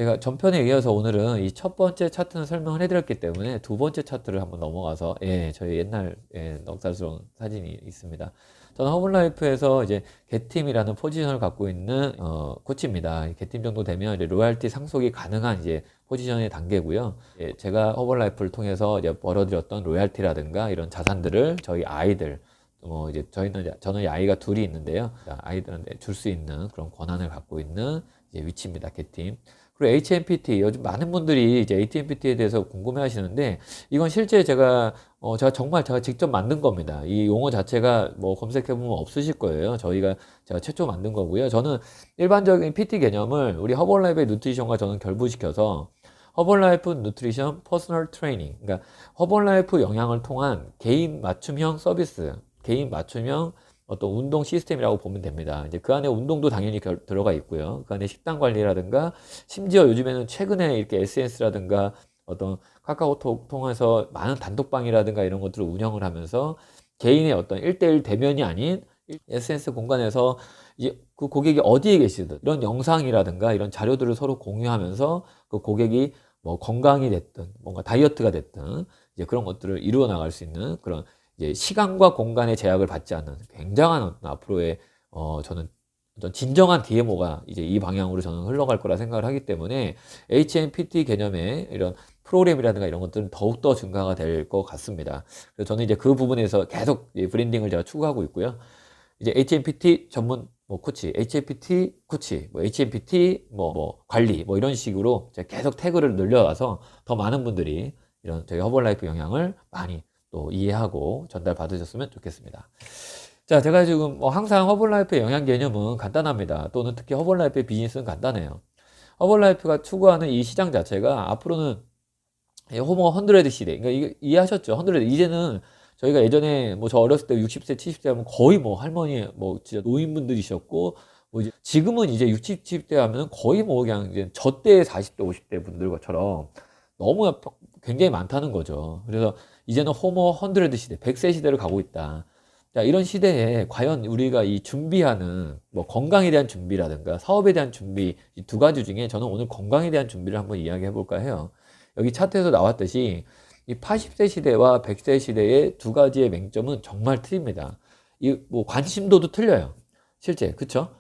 제가 전편에 이어서 오늘은 이 첫 번째 차트는 설명을 해드렸기 때문에 두 번째 차트를 한번 넘어가서, 저희 옛날, 넉살스러운 사진이 있습니다. 저는 허블라이프에서 이제 개팀이라는 포지션을 갖고 있는, 코치입니다. 개팀 정도 되면 이제 로얄티 상속이 가능한 이제 포지션의 단계고요. 제가 허블라이프를 통해서 이제 벌어들였던 로얄티라든가 이런 자산들을 저희 아이들, 이제 저는 아이가 둘이 있는데요. 아이들한테 줄 수 있는 그런 권한을 갖고 있는 이제 위치입니다. 개팀. 그리고 HMPT, 요즘 많은 분들이 이제 HMPT에 대해서 궁금해 하시는데, 이건 실제 제가 직접 만든 겁니다. 이 용어 자체가 뭐 검색해보면 없으실 거예요. 제가 최초 만든 거고요. 저는 일반적인 PT 개념을 우리 허벌라이프의 누트리션과 저는 결부시켜서 허벌라이프 누트리션 퍼스널 트레이닝, 그러니까 허벌라이프 영향을 통한 개인 맞춤형 서비스, 개인 맞춤형 어떤 운동 시스템이라고 보면 됩니다. 이제 그 안에 운동도 당연히 들어가 있고요. 그 안에 식단 관리라든가, 심지어 요즘에는 최근에 이렇게 SNS라든가 어떤 카카오톡 통해서 많은 단톡방이라든가 이런 것들을 운영을 하면서 개인의 어떤 1대1 대면이 아닌 SNS 공간에서 이제 그 고객이 어디에 계시든 이런 영상이라든가 이런 자료들을 서로 공유하면서 그 고객이 뭐 건강이 됐든 뭔가 다이어트가 됐든 이제 그런 것들을 이루어 나갈 수 있는 그런 이제 시간과 공간의 제약을 받지 않는 굉장한 어떤 앞으로의 저는 어떤 진정한 DMO가 이제 이 방향으로 저는 흘러갈 거라 생각을 하기 때문에 HMPT 개념의 이런 프로그램이라든가 이런 것들은 더욱더 증가가 될 것 같습니다. 그래서 저는 이제 그 부분에서 계속 브랜딩을 제가 추구하고 있고요. 이제 HMPT 전문 코치, HMPT 코치, HMPT 관리 이런 식으로 제가 계속 태그를 늘려와서 더 많은 분들이 이런 저희 허벌라이프 영향을 많이 또 이해하고 전달 받으셨으면 좋겠습니다. 자, 제가 지금 항상 허벌라이프의 영향 개념은 간단합니다. 또는 특히 허벌라이프의 비즈니스는 간단해요. 허벌라이프가 추구하는 이 시장 자체가 앞으로는 호모 100 시대, 그러니까 이거 이해하셨죠? 100, 이제는 저희가 예전에 저 어렸을 때 60세, 70세 하면 거의 할머니, 진짜 노인분들이셨고, 이제 지금은 이제 60, 70대 하면 거의 그냥 이제 저 때의 40대, 50대 분들처럼 너무 굉장히 많다는 거죠. 그래서 이제는 호모 100 시대, 100세 시대를 가고 있다. 자, 이런 시대에 과연 우리가 이 준비하는 건강에 대한 준비라든가 사업에 대한 준비, 이 두 가지 중에 저는 오늘 건강에 대한 준비를 한번 이야기해 볼까 해요. 여기 차트에서 나왔듯이 이 80세 시대와 100세 시대의 두 가지의 맹점은 정말 틀립니다. 이 관심도도 틀려요. 실제, 그쵸?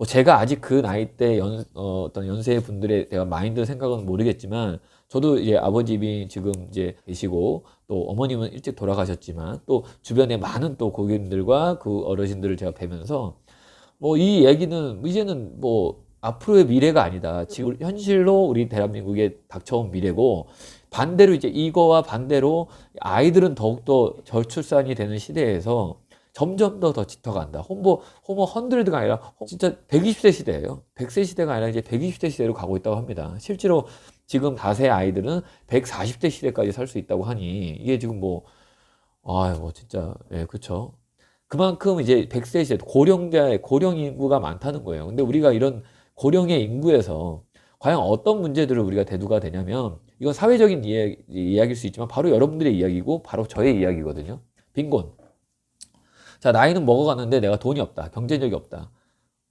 제가 아직 그 나이 때 어떤 연세 분들의 제가 마인드 생각은 모르겠지만, 저도 이제 아버님이 지금 이제 계시고, 또 어머님은 일찍 돌아가셨지만, 또 주변에 많은 또 고객님들과 그 어르신들을 제가 뵈면서, 이 얘기는 이제는 앞으로의 미래가 아니다. 지금 현실로 우리 대한민국에 닥쳐온 미래고, 반대로 이제 이거와 반대로 아이들은 더욱더 저출산이 되는 시대에서 점점 더 짙어간다. 호모 100가 아니라 진짜 120세 시대예요. 100세 시대가 아니라 이제 120세 시대로 가고 있다고 합니다. 실제로 지금 4세 아이들은 140세 시대까지 살 수 있다고 하니 이게 지금 진짜 그쵸. 그만큼 이제 100세 시대 고령 인구가 많다는 거예요. 근데 우리가 이런 고령의 인구에서 과연 어떤 문제들을 우리가 대두가 되냐면, 이건 사회적인 이야기일 수 있지만 바로 여러분들의 이야기고 바로 저의 이야기거든요. 빈곤. 자, 나이는 먹어가는데 내가 돈이 없다. 경제력이 없다.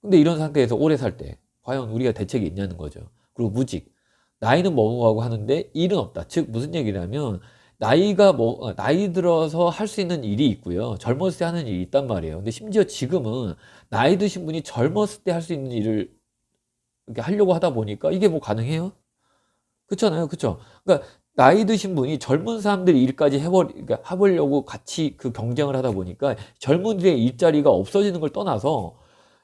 근데 이런 상태에서 오래 살 때 과연 우리가 대책이 있냐는 거죠. 그리고 무직. 나이는 먹어가고 하는데 일은 없다. 즉 무슨 얘기냐면 나이 들어서 할 수 있는 일이 있고요. 젊었을 때 하는 일이 있단 말이에요. 근데 심지어 지금은 나이 드신 분이 젊었을 때 할 수 있는 일을 이렇게 하려고 하다 보니까 이게 가능해요? 그렇잖아요. 그쵸? 그러니까 나이 드신 분이 젊은 사람들이 일까지 그러니까 해보려고 같이 그 경쟁을 하다 보니까 젊은이의 일자리가 없어지는 걸 떠나서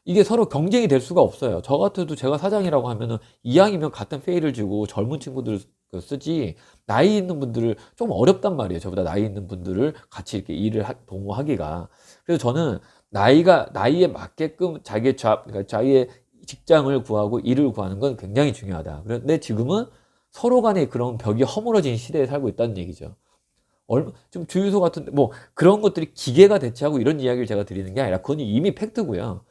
이게 서로 경쟁이 될 수가 없어요. 저 같아도 제가 사장이라고 하면은 이왕이면 같은 페이를 주고 젊은 친구들을 쓰지, 나이 있는 분들을 좀 어렵단 말이에요. 저보다 나이 있는 분들을 같이 이렇게 일을 동호하기가. 그래서 저는 나이에 맞게끔 그러니까 자기의 직장을 구하고 일을 구하는 건 굉장히 중요하다. 그런데 지금은 서로 간에 그런 벽이 허물어진 시대에 살고 있다는 얘기죠. 좀 주유소 같은데 그런 것들이 기계가 대체하고 이런 이야기를 제가 드리는 게 아니라 그건 이미 팩트고요.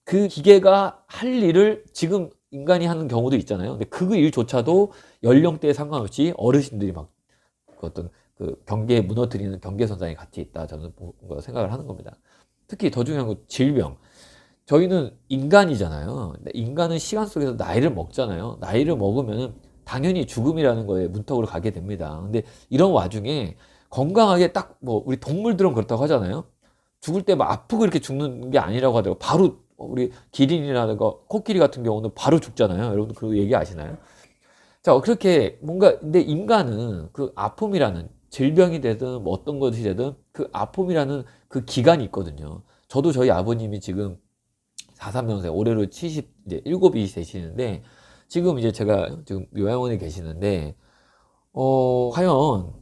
그 기계가 할 일을 지금 인간이 하는 경우도 있잖아요. 근데 그 일조차도 연령대에 상관없이 어르신들이 어떤 그 경계에 무너뜨리는 경계선상에 같이 있다. 저는 생각을 하는 겁니다. 특히 더 중요한 건 질병. 저희는 인간이잖아요. 근데 인간은 시간 속에서 나이를 먹잖아요. 나이를 먹으면 당연히 죽음이라는 거에 문턱으로 가게 됩니다. 근데 이런 와중에 건강하게 딱 뭐 우리 동물들은 그렇다고 하잖아요. 죽을 때 막 아프고 이렇게 죽는 게 아니라고 하더라고요. 바로 우리 기린이라든가 코끼리 같은 경우는 바로 죽잖아요. 여러분들 그 얘기 아시나요? 자, 그렇게 뭔가 근데 인간은 그 아픔이라는 질병이 되든 뭐 어떤 것이 되든 그 아픔이라는 그 기간이 있거든요. 저도 저희 아버님이 지금 43년생, 올해로 70, 이제 7이 되시는데, 지금 이제 제가 지금 요양원에 계시는데, 과연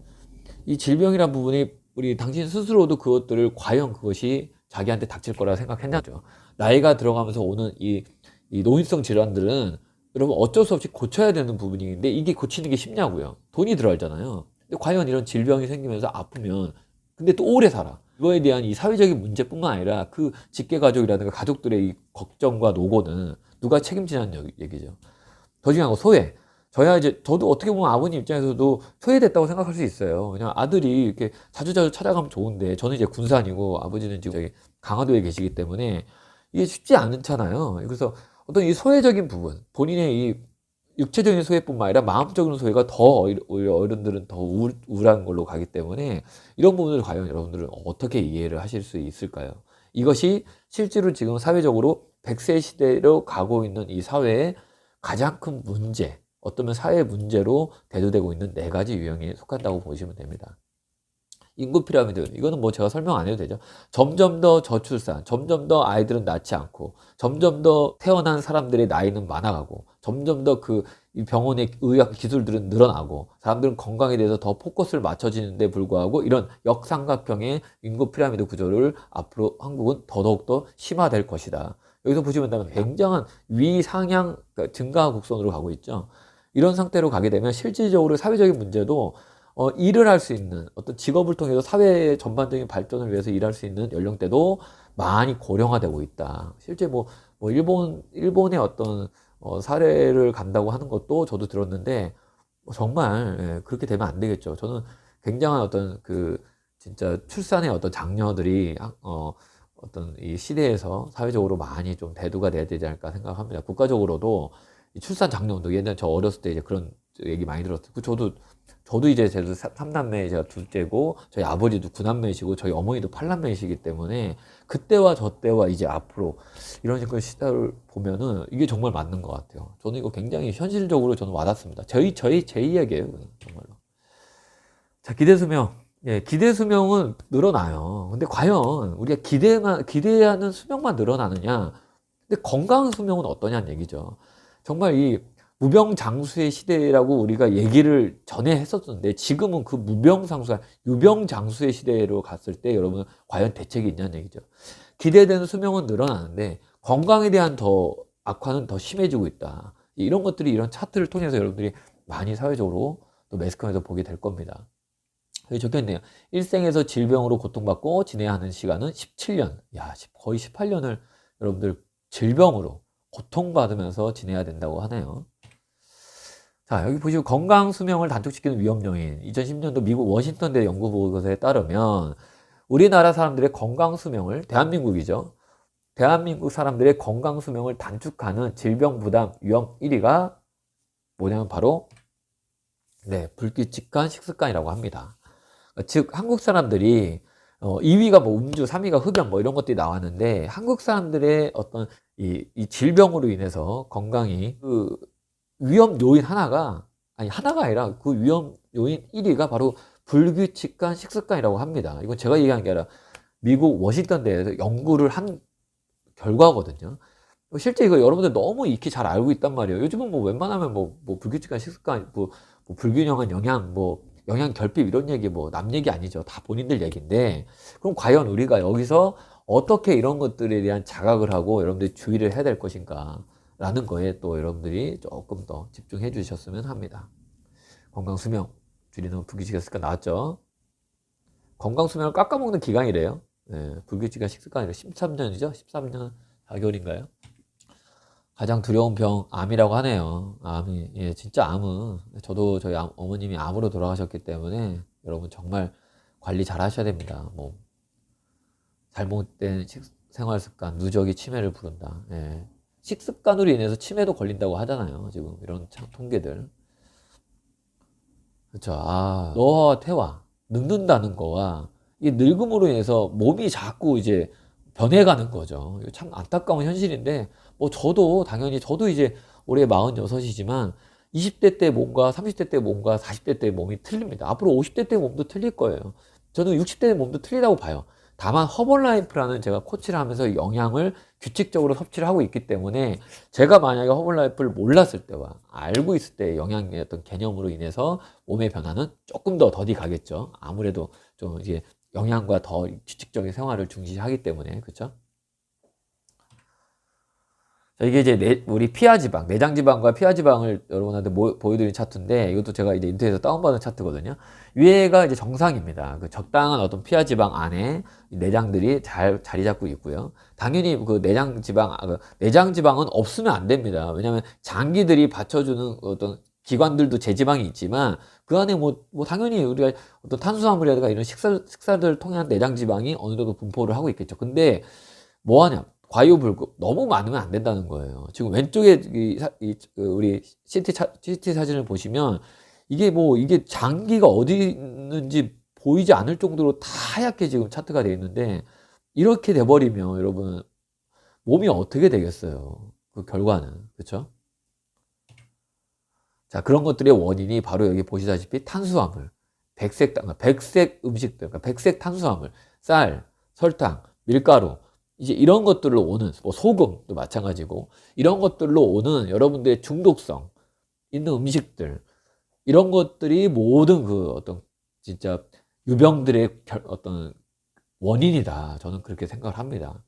이 질병이란 부분이 우리 당신 스스로도 그것들을 과연 그것이 자기한테 닥칠 거라 생각했냐죠. 나이가 들어가면서 오는 이 노인성 질환들은 여러분 어쩔 수 없이 고쳐야 되는 부분인데 이게 고치는 게 쉽냐고요. 돈이 들어가잖아요. 근데 과연 이런 질병이 생기면서 아프면 근데 또 오래 살아. 이거에 대한 이 사회적인 문제뿐만 아니라 그 직계 가족이라든가 가족들의 이 걱정과 노고는 누가 책임지냐는 얘기죠. 더 중요한 거 소외. 저야 이제 저도 어떻게 보면 아버님 입장에서도 소외됐다고 생각할 수 있어요. 그냥 아들이 이렇게 자주자주 찾아가면 좋은데 저는 이제 군산이고 아버지는 지금 저기 강화도에 계시기 때문에 이게 쉽지 않잖아요. 그래서 어떤 이 소외적인 부분, 본인의 이 육체적인 소외뿐만 아니라 마음적인 소외가 더 오히려 어른들은 더 우울한 걸로 가기 때문에 이런 부분을 과연 여러분들은 어떻게 이해를 하실 수 있을까요? 이것이 실제로 지금 사회적으로 100세 시대로 가고 있는 이 사회의 가장 큰 문제, 어쩌면 사회 문제로 대두되고 있는 4가지 유형에 속한다고 보시면 됩니다. 인구 피라미드, 이거는 뭐 제가 설명 안 해도 되죠. 점점 더 저출산, 점점 더 아이들은 낳지 않고, 점점 더 태어난 사람들의 나이는 많아가고, 점점 더 그 병원의 의학 기술들은 늘어나고, 사람들은 건강에 대해서 더 포커스를 맞춰지는데 불구하고 이런 역삼각형의 인구 피라미드 구조를 앞으로 한국은 더더욱더 심화될 것이다. 여기서 보시면 굉장한 위상향 증가 곡선으로 가고 있죠. 이런 상태로 가게 되면 실질적으로 사회적인 문제도 일을 할 수 있는 어떤 직업을 통해서 사회 전반적인 발전을 위해서 일할 수 있는 연령대도 많이 고령화되고 있다. 실제 뭐 일본의 어떤 사례를 간다고 하는 것도 저도 들었는데 정말 그렇게 되면 안 되겠죠. 저는 굉장한 어떤 그 진짜 출산의 어떤 장려들이 어떤 이 시대에서 사회적으로 많이 좀 대두가 돼야 되지 않을까 생각합니다. 국가적으로도 이 출산 장려운동 옛날 저 어렸을 때 이제 그런 얘기 많이 들었어요. 저도 이제 제가 3남매 제가 둘째고 저희 아버지도 9남매시고 저희 어머니도 8남매시기 때문에 그때와 저 때와 이제 앞으로 이런 식의 시대를 보면은 이게 정말 맞는 것 같아요. 저는 이거 굉장히 현실적으로 저는 와닿습니다. 제 이야기예요, 정말로. 자, 기대 수명. 예, 기대 수명은 늘어나요. 근데 과연 우리가 기대하는 수명만 늘어나느냐? 근데 건강 수명은 어떠냐는 얘기죠. 정말 이 무병장수의 시대라고 우리가 얘기를 전에 했었는데 지금은 그 무병장수가 유병장수의 시대로 갔을 때 여러분 과연 대책이 있냐는 얘기죠. 기대되는 수명은 늘어나는데 건강에 대한 악화는 더 심해지고 있다. 이런 것들이 이런 차트를 통해서 여러분들이 많이 사회적으로 또 매스컴에서 보게 될 겁니다. 여기 적혀있네요. 일생에서 질병으로 고통받고 지내야 하는 시간은 17년. 야, 거의 18년을 여러분들 질병으로 고통받으면서 지내야 된다고 하네요. 자, 여기 보시고 건강 수명을 단축시키는 위험 요인. 2010년도 미국 워싱턴대 연구 보고서에 따르면 우리나라 사람들의 건강 수명을 대한민국이죠. 대한민국 사람들의 건강 수명을 단축하는 질병 부담 위험 1위가 뭐냐면 바로 불규칙한 식습관이라고 합니다. 즉 한국 사람들이 2위가 뭐 음주, 3위가 흡연 뭐 이런 것들이 나왔는데 한국 사람들의 어떤 이 질병으로 인해서 건강이 그 위험 요인 하나가 아니라 그 위험 요인 1위가 바로 불규칙한 식습관이라고 합니다. 이건 제가 얘기한 게 아니라 미국 워싱턴대에서 연구를 한 결과거든요. 실제 이거 여러분들 너무 익히 잘 알고 있단 말이에요. 요즘은 뭐 웬만하면 뭐 불규칙한 식습관, 뭐 불균형한 영양, 뭐 영양 결핍 이런 얘기 뭐 남 얘기 아니죠. 다 본인들 얘기인데 그럼 과연 우리가 여기서 어떻게 이런 것들에 대한 자각을 하고 여러분들이 주의를 해야 될 것인가 라는 거에 또 여러분들이 조금 더 집중해 주셨으면 합니다. 건강수명 줄이는 불규칙한 습관 나왔죠. 건강수명을 깎아먹는 기간이래요. 불규칙한 식습관이래. 13년이죠. 13년 4개월인가요? 가장 두려운 병, 암이라고 하네요. 암이, 예, 진짜 암은, 저도 저희 어머님이 암으로 돌아가셨기 때문에 여러분 정말 관리 잘 하셔야 됩니다. 뭐, 잘못된 생활 습관, 누적이 치매를 부른다. 예. 식습관으로 인해서 치매도 걸린다고 하잖아요. 지금 이런 통계들. 그쵸. 아, 너와 태와 늙는다는 거와 이 늙음으로 인해서 몸이 자꾸 이제 변해가는 거죠. 이거 참 안타까운 현실인데, 뭐 저도 당연히 저도 이제 올해 46이지만 20대 때 몸과 30대 때 몸과 40대 때 몸이 틀립니다. 앞으로 50대 때 몸도 틀릴 거예요. 저는 60대 몸도 틀리다고 봐요. 다만 허벌라이프라는 제가 코치를 하면서 영양을 규칙적으로 섭취를 하고 있기 때문에, 제가 만약에 허벌라이프를 몰랐을 때와 알고 있을 때의 영양의 어떤 개념으로 인해서 몸의 변화는 조금 더 더디 가겠죠. 아무래도 좀 이제 영양과 더 규칙적인 생활을 중시하기 때문에. 그렇죠? 자, 이게 이제 우리 피하지방, 내장지방과 피하지방을 여러분한테 보여드린 차트인데, 이것도 제가 이제 인터넷에서 다운받은 차트거든요. 위에가 이제 정상입니다. 그 적당한 어떤 피하지방 안에 내장들이 잘 자리 잡고 있고요. 당연히 그 내장지방은 없으면 안 됩니다. 왜냐하면 장기들이 받쳐주는 어떤 기관들도 제지방이 있지만, 그 안에 뭐 당연히 우리가 어떤 탄수화물이라든가 이런 식사들을 통한 내장지방이 어느 정도 분포를 하고 있겠죠. 근데 뭐 하냐? 과유불급 너무 많으면 안 된다는 거예요. 지금 왼쪽에 우리 CT 사진을 보시면 이게 장기가 어디 있는지 보이지 않을 정도로 다 하얗게 지금 차트가 되어 있는데, 이렇게 돼버리면 여러분 몸이 어떻게 되겠어요? 그 결과는. 그렇죠? 자, 그런 것들의 원인이 바로 여기 보시다시피 탄수화물, 백색 음식들, 그러니까 백색 탄수화물, 쌀, 설탕, 밀가루, 이제 이런 것들로 오는, 뭐 소금도 마찬가지고, 이런 것들로 오는 여러분들의 중독성 있는 음식들, 이런 것들이 모든 그 어떤 진짜 유병들의 어떤 원인이다. 저는 그렇게 생각을 합니다.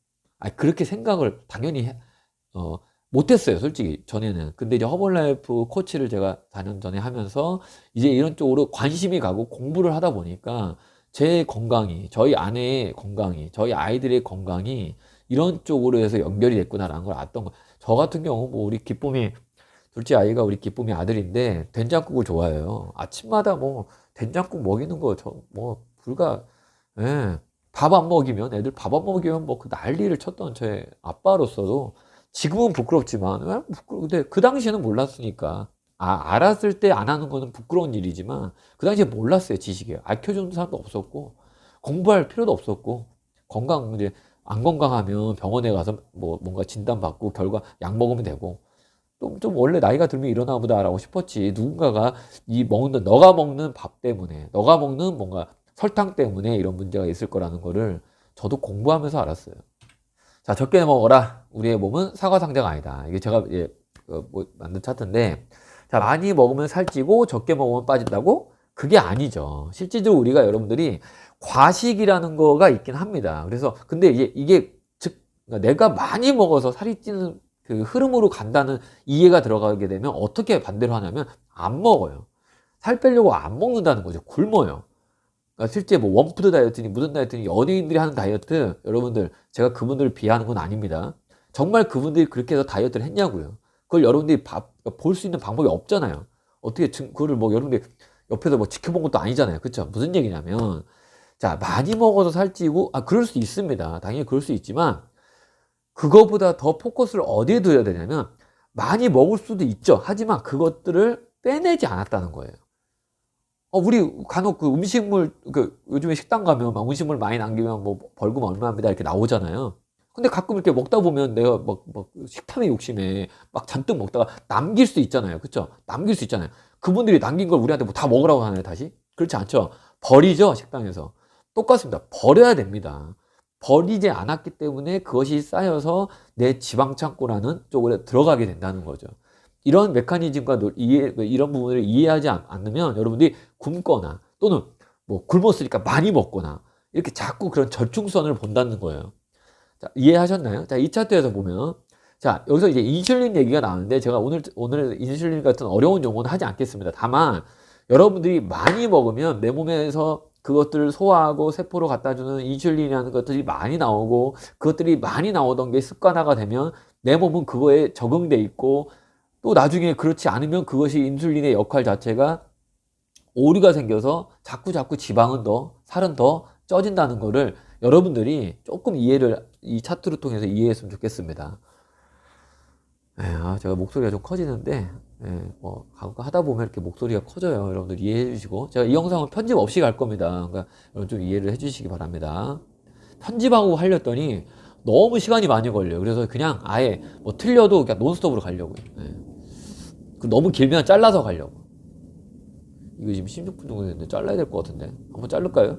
그렇게 생각을 당연히 못했어요, 솔직히 전에는. 근데 이제 허벌라이프 코치를 제가 4년 전에 하면서 이제 이런 쪽으로 관심이 가고 공부를 하다 보니까 제 건강이, 저희 아내의 건강이, 저희 아이들의 건강이 이런 쪽으로 해서 연결이 됐구나라는 걸 알았던 거. 저 같은 경우 뭐 우리 기쁨이, 둘째 아이가 우리 기쁨이 아들인데 된장국을 좋아해요. 아침마다 뭐 된장국 먹이는 거 저 뭐 불과, 예. 밥 안 먹이면, 애들 밥 안 먹이면 뭐 그 난리를 쳤던 제 아빠로서도 지금은 부끄럽지만, 근데 그 당시에는 몰랐으니까. 알았을 때 안 하는 거는 부끄러운 일이지만, 그 당시에 몰랐어요, 지식에. 알려주는 사람도 없었고, 공부할 필요도 없었고, 이제, 안 건강하면 병원에 가서 뭐 뭔가 진단받고 결과 약 먹으면 되고, 좀 원래 나이가 들면 일어나 보다라고 싶었지. 누군가가 너가 먹는 밥 때문에, 너가 먹는 뭔가 설탕 때문에 이런 문제가 있을 거라는 거를 저도 공부하면서 알았어요. 자, 적게 먹어라. 우리의 몸은 사과상자가 아니다. 이게 제가 만든 차트인데, 자, 많이 먹으면 살찌고 적게 먹으면 빠진다고? 그게 아니죠. 실질적으로 우리가 여러분들이 과식이라는 거가 있긴 합니다. 그래서 근데 이게 즉 내가 많이 먹어서 살이 찌는 그 흐름으로 간다는 이해가 들어가게 되면 어떻게 반대로 하냐면 안 먹어요. 살 빼려고 안 먹는다는 거죠. 굶어요. 그러니까 실제 뭐 원푸드 다이어트니 무슨 다이어트니 연예인들이 하는 다이어트, 여러분들 제가 그분들을 비하하는 건 아닙니다. 정말 그분들이 그렇게 해서 다이어트를 했냐고요. 그걸 여러분들이 볼 수 있는 방법이 없잖아요. 어떻게 그거를 뭐 여러분들이 옆에서 뭐 지켜본 것도 아니잖아요. 그쵸? 무슨 얘기냐면, 자, 많이 먹어서 살찌고, 그럴 수 있습니다. 당연히 그럴 수 있지만, 그거보다 더 포커스를 어디에 둬야 되냐면, 많이 먹을 수도 있죠. 하지만 그것들을 빼내지 않았다는 거예요. 우리 간혹 그 음식물, 요즘에 식당 가면 막 음식물 많이 남기면 뭐 벌금 얼마입니다 이렇게 나오잖아요. 근데 가끔 이렇게 먹다 보면 내가 막 식탐의 욕심에 막 잔뜩 먹다가 남길 수 있잖아요. 그쵸? 남길 수 있잖아요. 그분들이 남긴 걸 우리한테 뭐 다 먹으라고 하나요, 다시? 그렇지 않죠? 버리죠, 식당에서. 똑같습니다. 버려야 됩니다. 버리지 않았기 때문에 그것이 쌓여서 내 지방창고라는 쪽으로 들어가게 된다는 거죠. 이런 메커니즘과 이런 부분을 이해하지 않으면 여러분들이 굶거나 또는 뭐 굶었으니까 많이 먹거나 이렇게 자꾸 그런 절충선을 본다는 거예요. 자, 이해하셨나요? 자, 이 차트에서 보면, 자, 여기서 이제 인슐린 얘기가 나오는데 제가 오늘 인슐린 같은 어려운 용어는 하지 않겠습니다. 다만 여러분들이 많이 먹으면 내 몸에서 그것들을 소화하고 세포로 갖다 주는 인슐린이라는 것들이 많이 나오고, 그것들이 많이 나오던 게 습관화가 되면 내 몸은 그거에 적응돼 있고, 또 나중에 그렇지 않으면 그것이 인슐린의 역할 자체가 오류가 생겨서 자꾸 지방은 살은 더 쪄진다는 거를 여러분들이 조금 이 차트를 통해서 이해했으면 좋겠습니다. 제가 목소리가 좀 커지는데, 가끔 하다 보면 이렇게 목소리가 커져요. 여러분들 이해해 주시고. 제가 이 영상은 편집 없이 갈 겁니다. 그러니까 여러분 좀 이해를 해 주시기 바랍니다. 편집하고 하려더니 너무 시간이 많이 걸려요. 그래서 그냥 아예 뭐 틀려도 그냥 논스톱으로 가려고요. 너무 길면 잘라서 가려고. 이거 지금 16분 정도 됐는데 잘라야 될 것 같은데. 한번 자를까요?